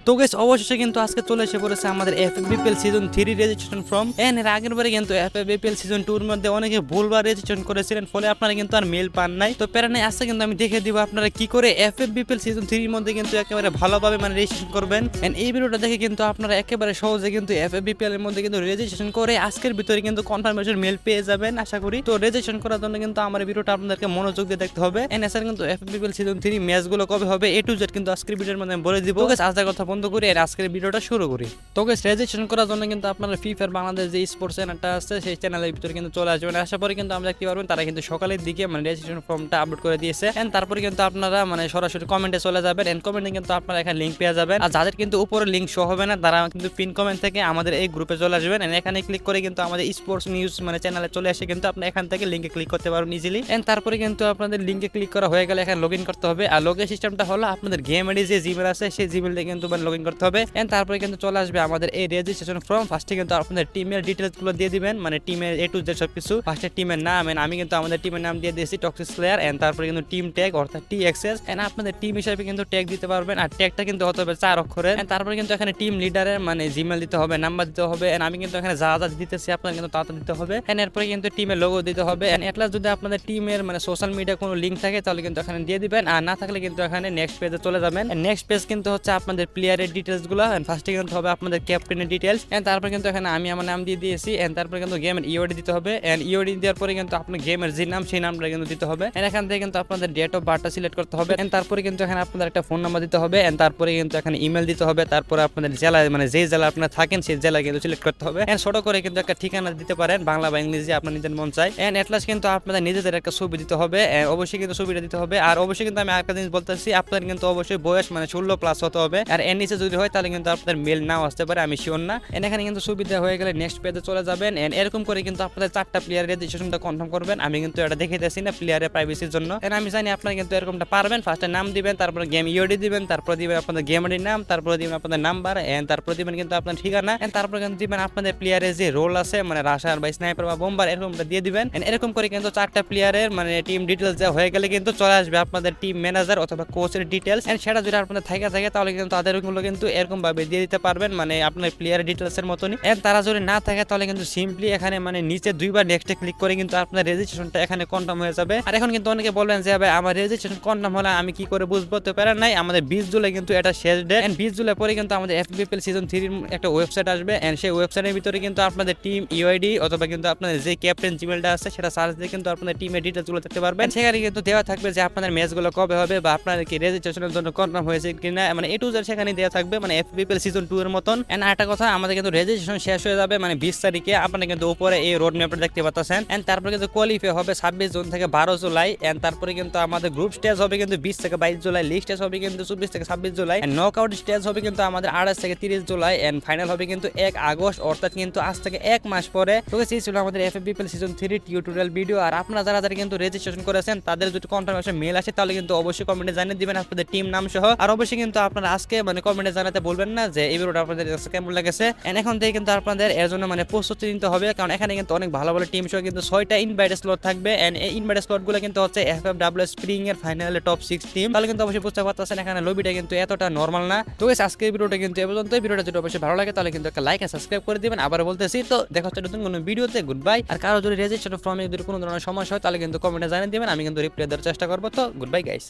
তো গাইস অবশেষে কিন্তু আজকে চলে এসে পড়েছে আমাদের এফএফবিপিএল সিজন 3 রেজিস্ট্রেশন ফর্ম। এর আগের বারে কিন্তু এফএফবিপিএল সিজন 2 এর মধ্যে অনেকে ভুলবার রেজিস্ট্রেশন করেছিলেন, ফলে আপনারা কিন্তু আর মেল পান নাই। তো প্যারা নাই, আজকে কিন্তু আমি দেখে দিব আপনারা কি করে এফএফবিপিএল সিজন 3 এর মধ্যে কিন্তু একেবারে ভালোভাবে মানে রেজিস্ট্রেশন করবেন। এন্ড এই ভিডিওটা দেখে কিন্তু আপনারা একেবারে সহজে কিন্তু এফএফবিপিএল এর মধ্যে কিন্তু রেজিস্ট্রেশন করে আজকের ভিতরে কিন্তু কনফার্মেশন মেল পেয়ে যাবেন আশা করি। তো রেজিস্ট্রেশন করার জন্য কিন্তু আমার ভিডিওটা আপনাদেরকে মনোযোগ দিয়ে দেখতে হবে। এন্ড এছাড়া কিন্তু এফএফবিপিএল সিজন 3 ম্যাচগুলো কবে হবে এ টু জেড কিন্তু আজকের ভিডিওর মধ্যে আমি বলে দিব। তো গাইস আজকের কথা বন্ধ করে আর আজকের ভিডিওটা শুরু করি। তো গাইস রেজিস্ট্রেশন করার জন্য কিন্তু আপনারা ফ্রি ফায়ার বাংলাদেশ যে স্পোর্টস চ্যানেলটা আছে সেই চ্যানেলের ভিতরে কিন্তু চলে আসবেন। আশা করি কিন্তু আমরা দেখতে পারবেন তারা কিন্তু সকালের দিকে মানে রেজিস্ট্রেশন ফর্মটা আপলোড করে দিয়েছে। এন্ড তারপরে কিন্তু আপনারা মানে সরাসরি কমেন্টে চলে যাবেন। এন্ড কমেন্টে কিন্তু আপনারা এখানে লিংক পেয়ে যাবেন। আর যাদের কিন্তু উপরে লিংক শো হবে না তারা কিন্তু পিন কমেন্ট থেকে আমাদের এই গ্রুপে চলে আসবেন। এন্ড এখানে ক্লিক করে কিন্তু আমাদের স্পোর্টস নিউজ মানে চ্যানেলে চলে আসে কিন্তু আপনি এখান থেকে লিংকে ক্লিক করতে পারবেন ইজিলি। এন্ড তারপরে কিন্তু আপনাদের লিংকে ক্লিক করা হয়ে গেলে এখানে লগইন করতে হবে। আর লগইন সিস্টেমটা হলো আপনাদের গেম আইডি যে জিমেল আছে সেই জিমেল দিয়ে কিন্তু মানে লগইন করতে হবে। এন্ড তারপরে কিন্তু চলে আসবে আমাদের এই রেজিস্ট্রেশন ফর্ম। ফার্স্টে কিন্তু আপনাদের টিমের ডিটেইলস গুলো দিয়ে দিবেন, মানে টিমের এ টু জেড সবকিছু। ফার্স্টে টিমের নাম, এন্ড আমি কিন্তু আমাদের টিমের নাম দিয়ে দিয়েছি টক্সিক স্লেয়ার। এন্ড তারপরে কিন্তু টিম ট্যাগ অর্থাৎ টিএক্সএস। এন্ড আপনাদের টিম হিসেবে কিন্তু ট্যাগ দিতে পারবেন। আর ট্যাগটা কিন্তু হতে হবে 4 অক্ষরের। এন্ড তারপরে কিন্তু এখানে টিম লিডারের মানে জিমেল দিতে হবে, নাম্বার দিতে হবে। এন্ড আমি কিন্তু এখানে যা যা দিতেছি আপনারা কিন্তু তা দিতে হবে। এন্ড এরপরে কিন্তু টিমের লোগো দিতে হবে। এন্ড এটলাস যদি আপনাদের টিমের মানে সোশ্যাল মিডিয়া কোনো লিংক থাকে তাহলে কিন্তু এখানে দিয়ে দিবেন। আর না থাকলে কিন্তু এখানে নেক্সট পেজে চলে যাবেন। নেক্সট পেজ কিন্তু হচ্ছে আপনাদের প্লেয়ারের ডিটেইলস গুলো। এন্ড ফার্স্টে কিন্তু হবে আপনাদের ক্যাপ্টেনের ডিটেইলস। এন্ড তারপরে কিন্তু এখানে আমি আমার নাম দিয়ে দিয়েছি। এন্ড তারপরে কিন্তু গেমের ইওডি দিতে হবে। এন্ড ইওডি দেওয়ার পরে কিন্তু আপনার গেমের যে নাম সেই নামটা কিন্তু দিতে হবে। এন্ড এখান থেকে কিন্তু আপনাদের ডেট অফ বার্থটা সিলেক্ট করতে হবে। এন্ড তারপরে কিন্তু এখানে আপনাদের একটা ফোন নাম্বার দিতে হবে। এন্ড তারপরে কিন্তু এখানে ইমেল দিতে হবে। তারপরে আপনাদের জেলা মানে যে জেলা আপনারা থাকেন সেই জেলা কিন্তু সিলেক্ট করতে হবে। এন্ড ছোট করে কিন্তু একটা ঠিকানা দিতে পারেন, বাংলা বা ইংরেজি আপনার নিজের মন চায়। এন্ড এটলাস কিন্তু আপনাদের নিজেদের একটা ছবি দিতে হবে। অবশ্যই কিন্তু ছবিটা দিতে হবে। আর অবশ্যই কিন্তু আমি আরেকটা জিনিস বলতেছি, আপনাদের কিন্তু অবশ্যই বয়স মানে 16 প্লাস হতে হবে। আর এর নিচে যদি হয় তাহলে কিন্তু আপনাদের মেল নাও আসতে পারে, আমি শিওর না। এখানে কিন্তু সুবিধা হয়ে গেলে নেক্সট পেজে চলে যাবেন। এন্ড এরকম করে কিন্তু আপনাদের 4টা প্লেয়ারের রেজিস্ট্রেশনটা কনফার্ম করবেন। আমি কিন্তু এটা দেখে দিয়েছি না প্লেয়ারের প্রাইভেসির জন্য। এন্ড আমি জানি আপনারা কিন্তু এরকমটা পারবেন। ফার্স্টে নাম দিবেন, তারপরে গেম ইওডি দিবেন, তারপরে দিবেন আপনাদের গেম আইডির নাম, তারপরে দিবেন আপনাদের নাম্বার। এন্ড তারপরে দিবেন কিন্তু আপনার ঠিকানা। এন্ড তারপরে কিন্তু দিবেন আপনাদের প্লেয়ারের যে রোল আছে মানে রাশার বা স্নাইপার বা বোম্বার এরকমটা দিয়ে দিবেন। এন্ড এরকম করে কিন্তু 4টা প্লেয়ারের মানে টিম ডিটেইলস দেওয়া হয়ে গেলে কিন্তু চলে আসবে আপনাদের টিম ম্যানেজার অথবা কোচের ডিটেইলস। এন্ড সেটা যদি আপনাদের থাকে তাহলে কিন্তু তাদেরগুলো কিন্তু এরকম ভাবে দিয়ে দিতে পারবেন, মানে আপনার প্লেয়ারের ডিটেইলস এর মতনই। এন্ড তারা যদি না থাকে তাহলে কিন্তু সিম্পলি এখানে মানে নিচে দুইবার নেক্সটে ক্লিক করে কিন্তু আপনার রেজিস্ট্রেশনটা এখানে কনফার্ম হয়ে যাবে। আর এখন কিন্তু অনেকে বলবেন যে ভাই আমার রেজিস্ট্রেশন কনফার্ম হলে আমি কি করে বুঝবো? তো প্যারা নাই, আমাদের 20 জুলাই কিন্তু এটা শেষ ডে। এন্ড 20 জুলাই পরে কিন্তু আমাদের এফবিপিএল সিজন 3 এর একটা ওয়েবসাইট আসবে। এন্ড সেই ওয়েবসাইটের ভিতরে কিন্তু আপনাদের টিম ইউআইডি অথবা কিন্তু আপনাদের যে ক্যাপ্টেন জিমেলটা আছে সেটা সার্চ দিয়ে কিন্তু আপনাদের টিমের ডিটেইলস গুলো দেখতে পারবেন। সেখানে কিন্তু দেওয়া থাকবে যে আপনাদের ম্যাচগুলো কবে হবে বা আপনাদের কি রেজিস্ট্রেশনের জন্য কনফার্ম হয়েছে কিনা, মানে এ টু জেড সেখানে দেওয়া থাকবে, মানে এফবিপিএল সিজন 2 এর মতন। এন্ড আরেকটা কথা, আমাদের কিন্তু রেজিস্ট্রেশন শেষ হয়ে যাবে মানে 20 তারিখে। আপনারা কিন্তু উপরে এই রোড ম্যাপটা দেখতে পাচ্ছেন। এন্ড তারপরে কিন্তু কোয়ালিফাই হবে 26 জুন থেকে 12 জুলাই। এন্ড তারপরে কিন্তু আমাদের গ্রুপ স্টেজ হবে কিন্তু 20 থেকে 22 জুলাই, লিগ স্টেজ হবে কিন্তু 24 থেকে 26 জুলাই, এন্ড নকআউট স্টেজ হবে কিন্তু আমাদের 28 থেকে 30 জুলাই, এন্ড ফাইনাল হবে কিন্তু 1 আগস্ট, অর্থাৎ কিন্তু আজ থেকে 1 মাস পরে। তো এই ছিল আমাদের এফবিপিএল সিজন 3 টিউটোরিয়াল ভিডিও। আর আপনারা যারা কিন্তু রেজিস্ট্রেশন করেছেন তাদের যদি কনফার্মেশন মেল আসে তাহলে কিন্তু অবশ্যই কমেন্টে জানিয়ে দিবেন আপনাদের টিম নাম সহ। আর অবশ্যই কিন্তু আপনারা আজকে মানে কমেন্টে জানাতে বলবেন না যে এই ভিডিওটা আপনাদের কাছে কেমন লেগেছে। এন্ড এখন থেকে কিন্তু আপনাদের এর জন্য মানে প্রস্তুতি নিতে হবে, কারণ এখানে কিন্তু অনেক ভালো ভালো টিম সহ কিন্তু 6টা ইনভাইট স্লট থাকবে। এন্ড এই ইনভাইট স্লট গুলো কিন্তু হচ্ছে এফএফডব্লিউ স্প্রিং এর ফাইনালে টপ 6 টিম। তাহলে কিন্তু অবশ্যই বুঝতে পারতেছেন এখানে লবিটা কিন্তু এতটা নরমাল না। তো গাইস আজকের ভিডিওটা কিন্তু এই পর্যন্ত। ভিডিওটা যদি অবশ্যই ভালো লাগে তাহলে কিন্তু একটা লাইক আর সাবস্ক্রাইব করে দিবেন। আবার বলতেছি, তো দেখা হচ্ছে নতুন কোনো ভিডিওতে। Good bye. আর কারো যদি রেজিস্ট্রেশন ফর্মে যদি কোনো ধরনের সমস্যা হয় তাহলে কিন্তু কমেন্টে জানিয়ে দিবেন, আমি কিন্তু রিপ্লাই দেওয়ার চেষ্টা করবো। তো গুড বাই গাইস।